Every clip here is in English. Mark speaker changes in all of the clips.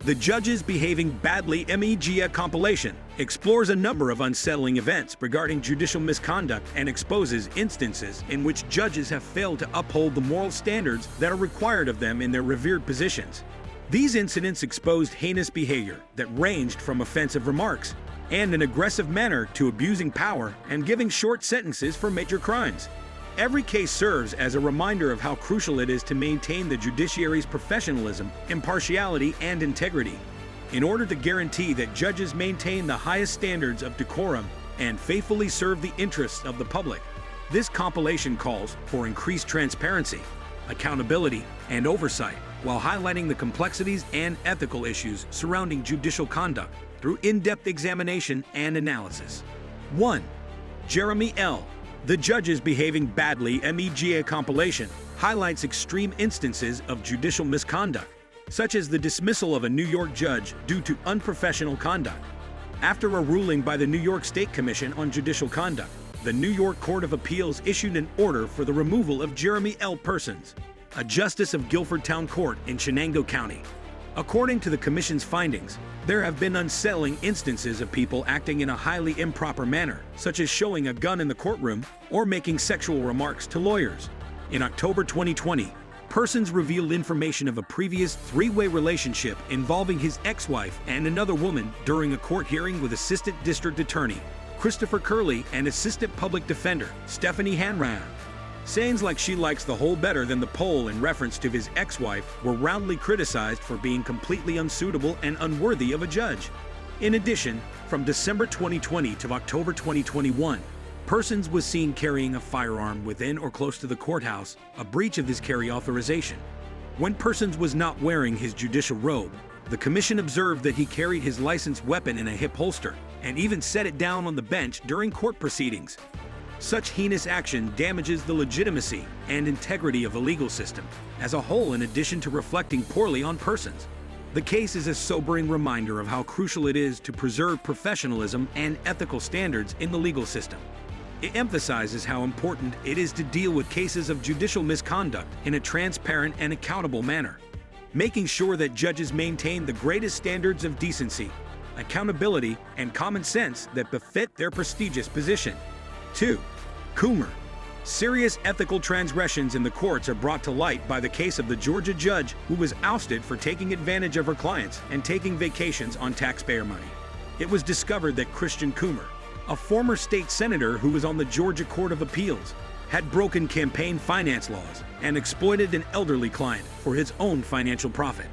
Speaker 1: The Judges Behaving Badly Mega-compilation explores a number of unsettling events regarding judicial misconduct and exposes instances in which judges have failed to uphold the moral standards that are required of them in their revered positions. These incidents exposed heinous behavior that ranged from offensive remarks and an aggressive manner to abusing power and giving short sentences for major crimes. Every case serves as a reminder of how crucial it is to maintain the judiciary's professionalism, impartiality, and integrity. In order to guarantee that judges maintain the highest standards of decorum and faithfully serve the interests of the public, this compilation calls for increased transparency, accountability, and oversight, while highlighting the complexities and ethical issues surrounding judicial conduct through in-depth examination and analysis. 1. Jeremy L. The Judges Behaving Badly Mega-compilation highlights extreme instances of judicial misconduct, such as the dismissal of a New York judge due to unprofessional conduct. After a ruling by the New York State Commission on Judicial Conduct, the New York Court of Appeals issued an order for the removal of Jeremy L. Persons, a justice of Guilford Town Court in Shenango County. According to the Commission's findings, there have been unsettling instances of people acting in a highly improper manner, such as showing a gun in the courtroom or making sexual remarks to lawyers. In October 2020, Persons revealed information of a previous three-way relationship involving his ex-wife and another woman during a court hearing with Assistant District Attorney Christopher Curley and Assistant Public Defender Stephanie Hanrahan. Sayings like "she likes the hole better than the pole" in reference to his ex-wife were roundly criticized for being completely unsuitable and unworthy of a judge. In addition, from December 2020 to October 2021, Persons was seen carrying a firearm within or close to the courthouse, a breach of his carry authorization. When Persons was not wearing his judicial robe, the Commission observed that he carried his licensed weapon in a hip holster and even set it down on the bench during court proceedings. Such heinous action damages the legitimacy and integrity of the legal system as a whole, in addition to reflecting poorly on Persons. The case is a sobering reminder of how crucial it is to preserve professionalism and ethical standards in the legal system. It emphasizes how important it is to deal with cases of judicial misconduct in a transparent and accountable manner, making sure that judges maintain the greatest standards of decency, accountability, and common sense that befit their prestigious position. 2. Coomer. Serious ethical transgressions in the courts are brought to light by the case of the Georgia judge who was ousted for taking advantage of her clients and taking vacations on taxpayer money. It was discovered that Christian Coomer, a former state senator who was on the Georgia Court of Appeals, had broken campaign finance laws and exploited an elderly client for his own financial profit.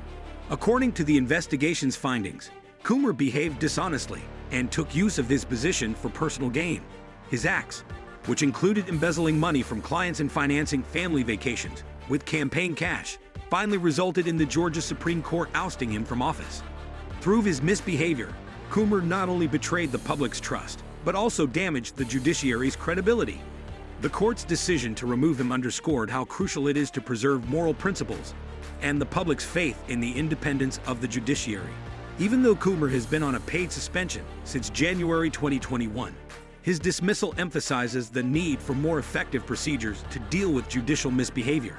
Speaker 1: According to the investigation's findings, Coomer behaved dishonestly and took use of his position for personal gain. His acts, which included embezzling money from clients and financing family vacations with campaign cash, finally resulted in the Georgia Supreme Court ousting him from office. Through his misbehavior, Coomer not only betrayed the public's trust, but also damaged the judiciary's credibility. The court's decision to remove him underscored how crucial it is to preserve moral principles and the public's faith in the independence of the judiciary. Even though Coomer has been on a paid suspension since January 2021, his dismissal emphasizes the need for more effective procedures to deal with judicial misbehavior.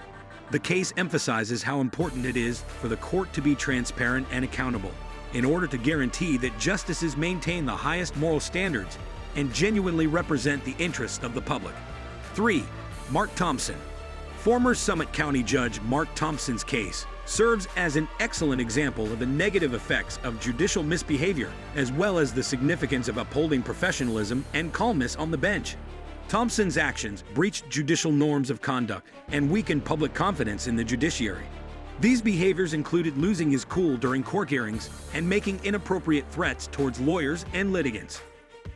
Speaker 1: The case emphasizes how important it is for the court to be transparent and accountable in order to guarantee that justices maintain the highest moral standards and genuinely represent the interests of the public. 3. Mark Thompson. Former Summit County Judge Mark Thompson's case serves as an excellent example of the negative effects of judicial misbehavior, as well as the significance of upholding professionalism and calmness on the bench. Thompson's actions breached judicial norms of conduct and weakened public confidence in the judiciary. These behaviors included losing his cool during court hearings and making inappropriate threats towards lawyers and litigants.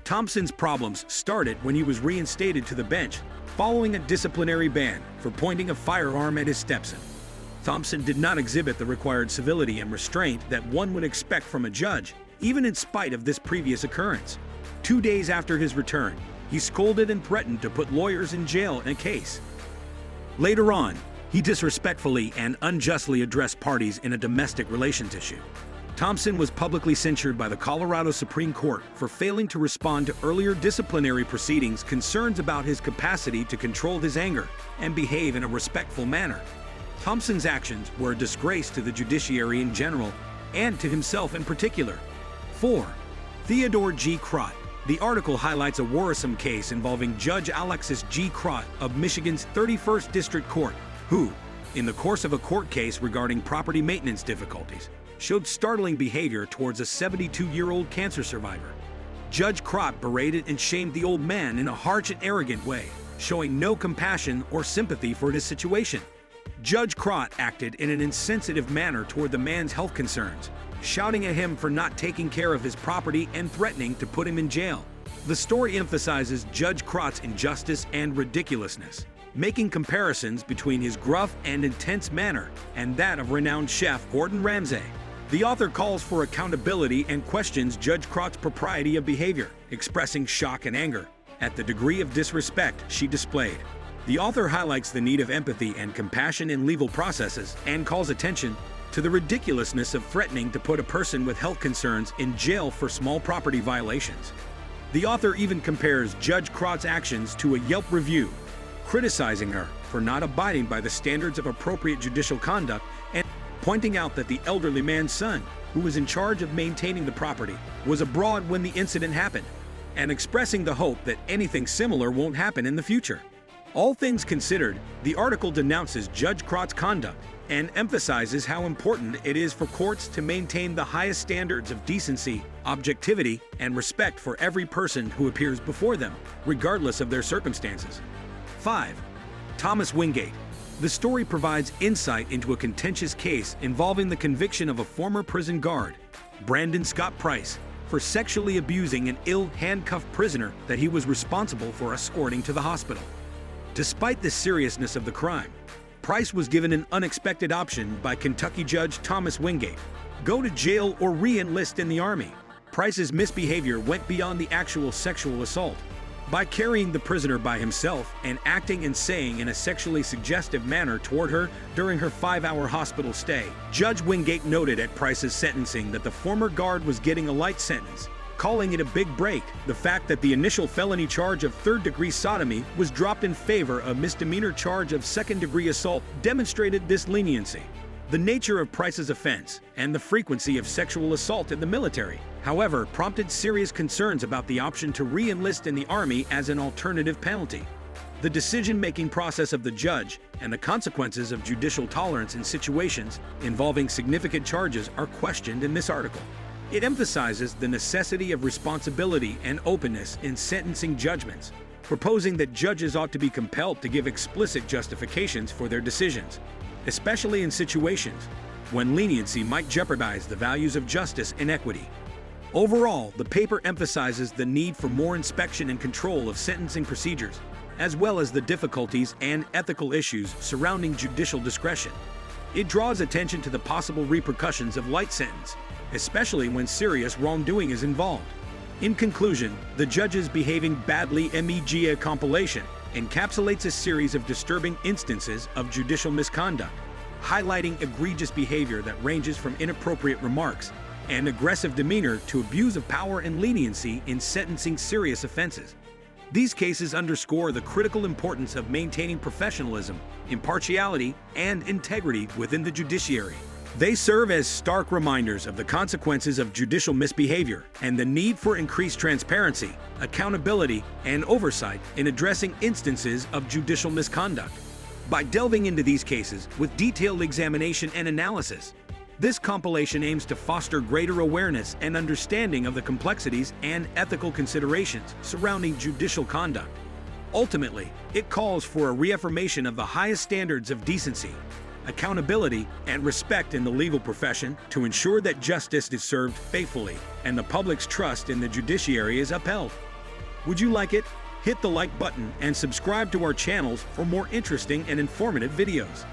Speaker 1: Thompson's problems started when he was reinstated to the bench following a disciplinary ban for pointing a firearm at his stepson. Thompson did not exhibit the required civility and restraint that one would expect from a judge, even in spite of this previous occurrence. 2 days after his return, he scolded and threatened to put lawyers in jail in a case. Later on, he disrespectfully and unjustly addressed parties in a domestic relations issue. Thompson was publicly censured by the Colorado Supreme Court for failing to respond to earlier disciplinary proceedings, concerns about his capacity to control his anger and behave in a respectful manner. Thompson's actions were a disgrace to the judiciary in general and to himself in particular. 4. Theodore G. Crott. The article highlights a worrisome case involving Judge Alexis G. Crott of Michigan's 31st District Court, who, in the course of a court case regarding property maintenance difficulties, showed startling behavior towards a 72-year-old cancer survivor. Judge Crott berated and shamed the old man in a harsh and arrogant way, showing no compassion or sympathy for his situation. Judge Crott acted in an insensitive manner toward the man's health concerns, shouting at him for not taking care of his property and threatening to put him in jail. The story emphasizes Judge Crott's injustice and ridiculousness, making comparisons between his gruff and intense manner and that of renowned chef Gordon Ramsay. The author calls for accountability and questions Judge Crott's propriety of behavior, expressing shock and anger at the degree of disrespect she displayed. The author highlights the need of empathy and compassion in legal processes and calls attention to the ridiculousness of threatening to put a person with health concerns in jail for small property violations. The author even compares Judge Crott's actions to a Yelp review, criticizing her for not abiding by the standards of appropriate judicial conduct and pointing out that the elderly man's son, who was in charge of maintaining the property, was abroad when the incident happened, and expressing the hope that anything similar won't happen in the future. All things considered, the article denounces Judge Crott's conduct and emphasizes how important it is for courts to maintain the highest standards of decency, objectivity, and respect for every person who appears before them, regardless of their circumstances. 5. Thomas Wingate. The story provides insight into a contentious case involving the conviction of a former prison guard, Brandon Scott Price, for sexually abusing an ill handcuffed prisoner that he was responsible for escorting to the hospital. Despite the seriousness of the crime, Price was given an unexpected option by Kentucky Judge Thomas Wingate: go to jail or re-enlist in the Army. Price's misbehavior went beyond the actual sexual assault. By carrying the prisoner by himself and acting and saying in a sexually suggestive manner toward her during her 5-hour hospital stay, Judge Wingate noted at Price's sentencing that the former guard was getting a light sentence, calling it a big break. The fact that the initial felony charge of third-degree sodomy was dropped in favor of a misdemeanor charge of second-degree assault demonstrated this leniency. The nature of Price's offense and the frequency of sexual assault in the military, however, prompted serious concerns about the option to re-enlist in the Army as an alternative penalty. The decision-making process of the judge and the consequences of judicial tolerance in situations involving significant charges are questioned in this article. It emphasizes the necessity of responsibility and openness in sentencing judgments, proposing that judges ought to be compelled to give explicit justifications for their decisions, especially in situations when leniency might jeopardize the values of justice and equity. Overall, the paper emphasizes the need for more inspection and control of sentencing procedures, as well as the difficulties and ethical issues surrounding judicial discretion. It draws attention to the possible repercussions of light sentence, especially when serious wrongdoing is involved. In conclusion, the Judges Behaving Badly mega-compilation encapsulates a series of disturbing instances of judicial misconduct, highlighting egregious behavior that ranges from inappropriate remarks and aggressive demeanor to abuse of power and leniency in sentencing serious offenses. These cases underscore the critical importance of maintaining professionalism, impartiality, and integrity within the judiciary. They serve as stark reminders of the consequences of judicial misbehavior and the need for increased transparency, accountability, and oversight in addressing instances of judicial misconduct. By delving into these cases with detailed examination and analysis, this compilation aims to foster greater awareness and understanding of the complexities and ethical considerations surrounding judicial conduct. Ultimately, it calls for a reaffirmation of the highest standards of decency, accountability, and respect in the legal profession to ensure that justice is served faithfully and the public's trust in the judiciary is upheld. Would you like it? Hit the like button and subscribe to our channels for more interesting and informative videos.